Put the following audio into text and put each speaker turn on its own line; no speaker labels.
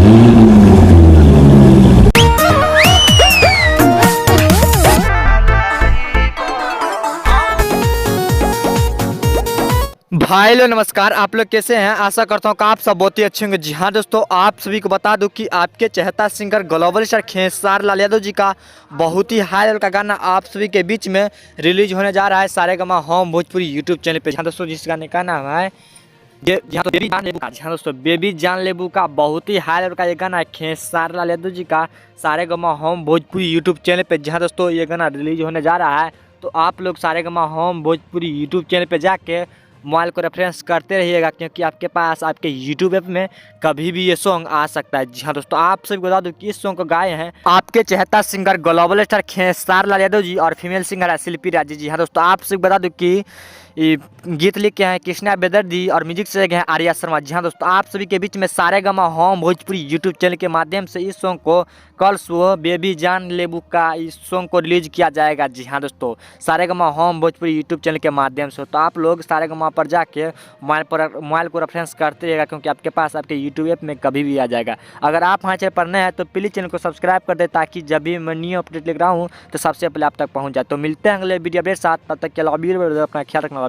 भाई लोग नमस्कार। आप लोग कैसे हैं? आशा करता हूँ कि आप सब बहुत ही अच्छे होंगे। जी हाँ दोस्तों, आप सभी को बता दूं कि आपके चहेता singer global star Khesar Lal Yadav ji का बहुत ही हाई लेवल का गाना आप सभी के बीच में रिलीज होने जा रहा है Saregama home Bhojpuri YouTube channel पे। हाँ दोस्तों, जिस गाने का नाम है बेबी जान लेबू का। हाँ दोस्तों, बेबी जान लेबू का बहुत ही हाई लेवल का ये गाना है खेसार लाल यादव जी का Saregama home Bhojpuri YouTube channel पे। जहाँ दोस्तों ये गाना रिलीज होने जा रहा है, तो आप लोग Saregama home Bhojpuri YouTube channel पे जाके मोबाइल को रेफरेंस करते रहिएगा, क्योंकि आपके पास आपके यूट्यूब ऐप में कभी भी ये सॉन्ग आ सकता है। जी हाँ दोस्तों, आप सभी को बता दूं कि इस सॉन्ग को गाए हैं आपके चहेता singer global star Khesar Lal Yadav ji और फीमेल सिंगर है शिल्पी राज जी। हाँ दोस्तों, आप सभी को बता दूं कि ये गीत लिखे हैं कृष्णा बेदर्दी और म्यूजिक से गए हैं आर्या शर्मा। जी हाँ दोस्तों, आप सभी के बीच में Saregama home Bhojpuri YouTube channel के माध्यम से इस सॉन्ग को कल सुबह बेबी जान लेबू का इस सॉन्ग को रिलीज किया जाएगा। जी हाँ दोस्तों, Saregama home Bhojpuri YouTube channel के माध्यम से। तो आप लोग सारेगामा पर जाके मोबाइल को रेफरेंस करते रहेगा, क्योंकि आपके पास आपके यूट्यूब ऐप में कभी भी आ जाएगा। अगर आप हमारे चैनल पर नए हैं तो प्लीज़ चैनल को सब्सक्राइब कर दे, ताकि जब भी मैं न्यू अपडेट लेकर आऊँ तो सबसे पहले आप तक पहुँच जाए। तो मिलते हैं अगले वीडियो अपडेट साथ, तब तक के लिए अपना ख्याल रखना।